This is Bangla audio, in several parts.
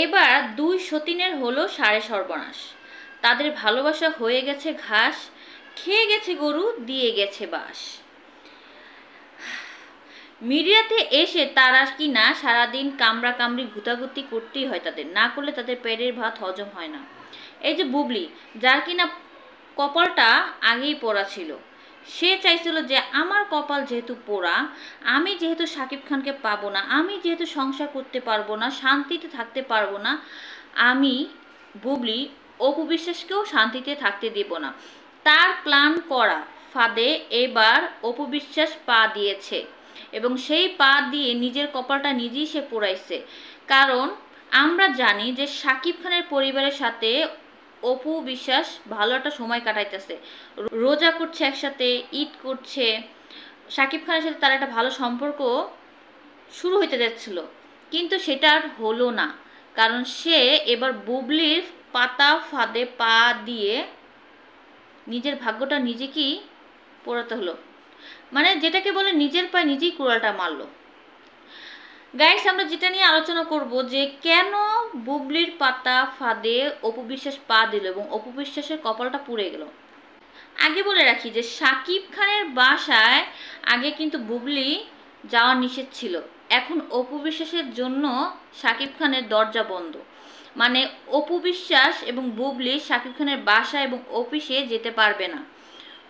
এবার দুই সতীনের হলো সাড়ে সর্বনাশ। তাদের ভালোবাসা হয়ে গেছে ঘাস, খেয়ে গেছে গরু, দিয়ে গেছে বাস। মিডিয়াতে এসে তারা কি না সারাদিন কামড়া কামড়ি ঘুতাঘুতি করতেই হয়, তাদের না করলে তাদের পেটের ভাত হজম হয় না। এই যে বুবলি, যার কিনা কপালটা আগেই পড়া ছিল, সে চাইছিল যে আমার কপাল যেহেতু পোড়া, আমি যেহেতু শাকিব খানকে পাবো না, আমি যেহেতু সংসার করতে পারবো না, শান্তিতে থাকতে পারবো না, আমি বুবলি অপু বিশ্বাসকেও শান্তিতে থাকতে দেব না। তার প্ল্যান করা ফাঁদে এবার অপু বিশ্বাস পা দিয়েছে এবং সেই পা দিয়ে নিজের কপালটা নিজেই সে পোড়াইছে। কারণ আমরা জানি যে শাকিব খানের পরিবারের সাথে অপু বিশ্বাস ভালো একটা সময় কাটাইতেছে, রোজা করছে, একসাথে ঈদ করছে, শাকিব খানের সাথে তার একটা ভালো সম্পর্ক শুরু হইতে যাচ্ছিল, কিন্তু সেটা আর হলো না। কারণ সে এবার বুবলির পাতা ফাঁদে পা দিয়ে নিজের ভাগ্যটা নিজেকেই পোড়াতে হলো, মানে যেটাকে বলে নিজের পায়ে নিজেই কুড়ালটা মারলো। গাইস, আমরা যেটা নিয়ে আলোচনা করব যে কেন বুবলির পাতা ফাঁদে অপু বিশ্বাস পা দিল এবং অপু বিশ্বাসের কপালটা পুড়ে গেল। আগে বলে রাখি যে শাকিব খানের বাসায় আগে কিন্তু বুবলি যাওয়া নিষেধ ছিল, এখন অপু বিশ্বাসের জন্য শাকিব খানের দরজা বন্ধ। মানে অপু বিশ্বাস এবং বুবলি শাকিব খানের বাসা এবং অফিসে যেতে পারবে না,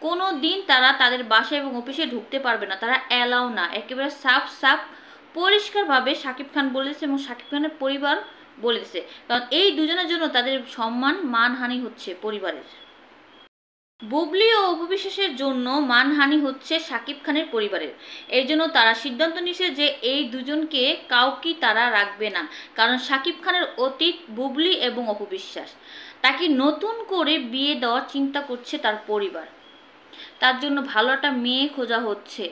কোনো দিন তারা তাদের বাসা এবং অফিসে ঢুকতে পারবে না, তারা অ্যালাউ না। একেবারে সাফ সাফ পরিষ্কারভাবে শাকিব খান বলেছে এবং শাকিব খানের পরিবার বলেছে, কারণ এই দুজনের জন্য তাদের সম্মান মানহানি হচ্ছে পরিবারের। বুবলি ও অপু বিশ্বাসের জন্য মানহানি হচ্ছে শাকিব খানের পরিবারের। এই জন্য তারা সিদ্ধান্ত নিয়েছে যে এই দুজনকে কাউকেই তারা রাখবে না, কারণ শাকিব খানের অতীত বুবলি এবং অপু বিশ্বাস, তাকে নতুন করে বিয়ে দেওয়ার চিন্তা করছে তার পরিবার। তার জন্য ভালো একটা মেয়ে খোঁজা হচ্ছে,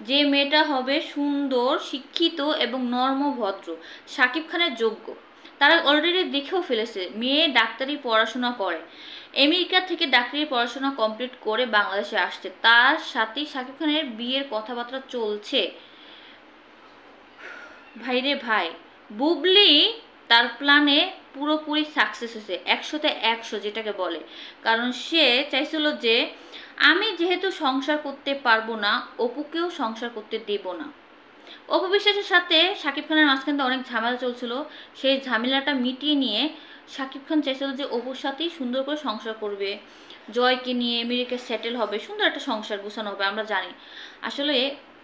যে মেয়েটা হবে সুন্দর, শিক্ষিত এবং নর্মভদ্র, শাকিব খানের যোগ্য। তারা অলরেডি দেখেও ফেলেছে, মেয়ে ডাক্তারি পড়াশোনা করে, আমেরিকা থেকে ডাক্তারি পড়াশোনা কমপ্লিট করে বাংলাদেশে আসছে, তার সাথেই শাকিব খানের বিয়ের কথাবার্তা চলছে। ভাইরে ভাই, বুবলি তার প্ল্যানে পুরোপুরি সাকসেস হয়েছে, 100তে 100 যেটাকে বলে। কারণ সে চাইছিল যে আমি যেহেতু সংসার করতে পারবো না, অপুকেও সংসার করতে দেব না। অপু বিশ্বাসের সাথে শাকিব খানের মাঝখানে অনেক ঝামেলা চলছিল, সেই ঝামেলাটা মিটিয়ে নিয়ে শাকিব খান চাইছিল যে অপুর সাথেই সুন্দর করে সংসার করবে, জয়কে নিয়ে আমেরিকায় সেটেল হবে, সুন্দর একটা সংসার গোছানো হবে। আমরা জানি আসলে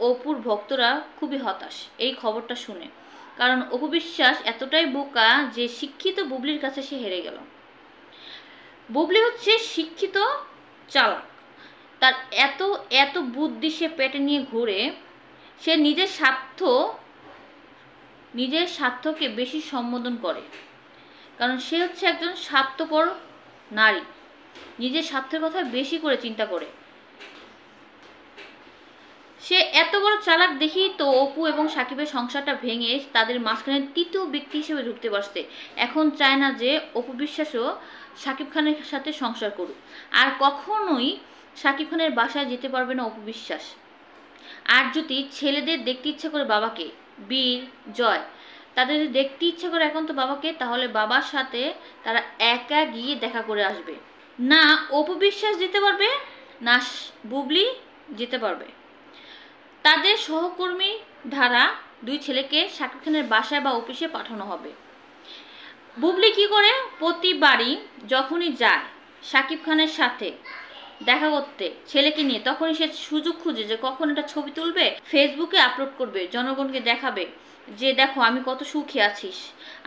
অপুর ভক্তরা খুবই হতাশ এই খবরটা শুনে, কারণ অপু বিশ্বাস এতটাই বোকা যে শিক্ষিত বুবলির কাছে সে হেরে গেল। বুবলি হচ্ছে শিক্ষিত, চালাক, তার এত এত বুদ্ধি সে পেটে নিয়ে ঘুরে, সে নিজের স্বার্থকে বেশি সম্বোধন করে, কারণ সে হচ্ছে একজন স্বার্থপর নারী, নিজের স্বার্থের কথা বেশি করে চিন্তা করে। সে এত বড় চালাক দেখি তো অপু এবং সাকিবের সংসারটা ভেঙে তাদের মাঝখানে তৃতীয় ব্যক্তি হিসেবে ঢুকতে পারছে। এখন চায় না যে অপু বিশ্বাসও সাকিব খানের সাথে সংসার করুক, আর কখনোই সাকিব খানের বাসায় যেতে পারবে না অপু বিশ্বাস। আর যদি ছেলেদের দেখতে ইচ্ছা করে বাবাকে, বীর, জয়, তাদের যদি দেখতে ইচ্ছা করে এখন তো বাবাকে, তাহলে বাবার সাথে তারা একা গিয়ে দেখা করে আসবে। না অপু বিশ্বাস যেতে পারবে, না বুবলি যেতে পারবে। তাদের সহকর্মী ধারা দুই ছেলেকে শাকিব খানের বাসায় বা অফিসে পাঠানো হবে। বুবলি কি করে, প্রতিবারই যখনই যায় শাকিব খানের সাথে দেখা করতে ছেলেকে নিয়ে, তখনই সে সুযোগ খুঁজে যে কখন একটা ছবি তুলবে, ফেসবুকে আপলোড করবে, জনগণকে দেখাবে যে দেখো আমি কত সুখে আছিস,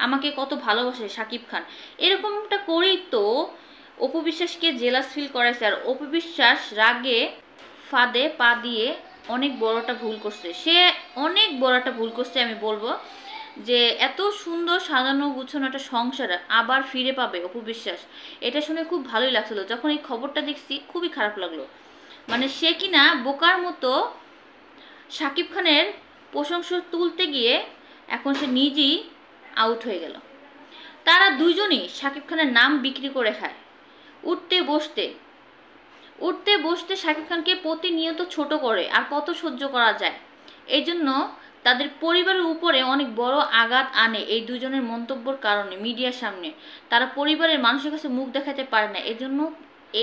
আমাকে কত ভালোবাসে শাকিব খান। এরকমটা করেই তো অপু বিশ্বাসকে জেলাস ফিল করাইছে। আর অপু বিশ্বাস রাগে ফাঁদে পা দিয়ে অনেক বড় একটা ভুল করছে, সে অনেক বড় একটা ভুল করছে। আমি বলবো যে এত সুন্দর সাজানো গুছানো একটা সংসার আবার ফিরে পাবে অপু বিশ্বাস, এটা শুনে খুব ভালোই লাগছিল। যখন এই খবরটা দেখছি খুবই খারাপ লাগলো, মানে সে কিনা বোকার মতো শাকিব খানের প্রশংসা তুলতে গিয়ে এখন সে নিজেই আউট হয়ে গেল। তারা দুইজনই শাকিব খানের নাম বিক্রি করে খায়, উঠতে বসতে শাকিব খানকে প্রতিনিয়ত ছোট করে, আর কত সহ্য করা যায়। এই জন্য তাদের পরিবারের উপরে অনেক বড় আঘাত আনে এই দুজনের মন্তব্যের কারণে। মিডিয়ার সামনে তারা পরিবারের মানুষের কাছে মুখ দেখাতে পারে না, এজন্য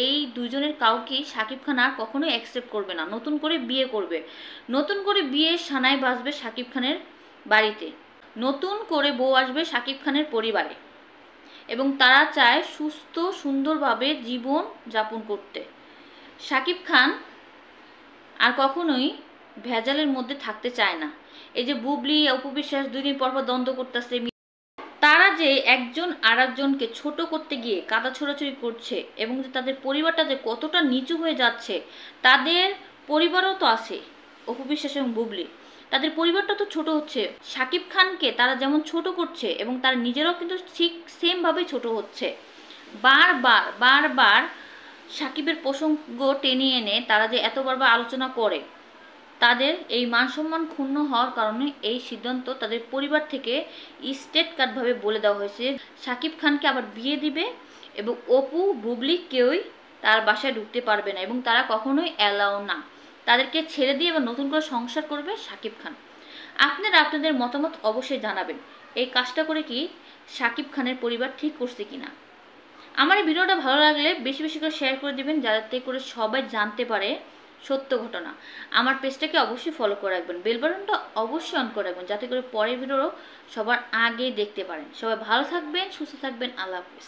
এই দুজনের কাউকেই শাকিব খান আর কখনোই অ্যাকসেপ্ট করবে না। নতুন করে বিয়ে করবে, নতুন করে বিয়ে সানাই বাজবে শাকিব খানের বাড়িতে, নতুন করে বউ আসবে শাকিব খানের পরিবারে, এবং তারা চায় সুস্থ সুন্দরভাবে জীবন যাপন করতে। শাকিব খান আর কখনোই ভেজালের মধ্যে থাকতে চায় না। এই যে বুবলি অপু বিশ্বাস 2 দিন পর পর দ্বন্দ্ব করতেছে, তারা যে একজন আরেকজনকে ছোট করতে গিয়ে কাদা ছোড়াছুড়ি করছে, এবং যে তাদের পরিবারটা যে কতটা নিচু হয়ে যাচ্ছে, তাদের পরিবারও তো আছে অপু বিশ্বাস এবং বুবলি, তাদের পরিবারটা তো ছোট হচ্ছে। শাকিব খানকে তারা যেমন ছোট করছে, এবং তারা নিজেরাও কিন্তু ঠিক সেমভাবে ছোট হচ্ছে। বারবার বারবার সাকিবের প্রসঙ্গ টেনে এনে তারা যে এত বারবার আলোচনা করে, তাদের এই মান সম্মান ক্ষুণ্ণ হওয়ার কারণে এই সিদ্ধান্ত তাদের পরিবার থেকে স্টেট কাটভাবে বলে দেওয়া হয়েছে শাকিব খানকে আবার বিয়ে দিবে, এবং অপু বুবলি কেউই তার বাসায় ঢুকতে পারবে না, এবং তারা কখনোই অ্যালাউ না, তাদেরকে ছেড়ে দিয়ে এবার নতুন করে সংসার করবে শাকিব খান। আপনারা আপনাদের মতামত অবশ্যই জানাবেন, এই কাজটা করে কি শাকিব খানের পরিবার ঠিক করছে কিনা। আমার এই ভিডিওটা ভালো লাগলে বেশি বেশি করে শেয়ার করে দিবেন, যাতে করে সবাই জানতে পারে সত্য ঘটনা। আমার পেজটাকে অবশ্যই ফলো করে রাখবেন, বেল বাটনটা অবশ্যই অন করে রাখবেন, যাতে করে পরের ভিডিও সবার আগে দেখতে পারেন। সবাই ভালো থাকবেন, সুস্থ থাকবেন, আল্লাহ হাফেজ।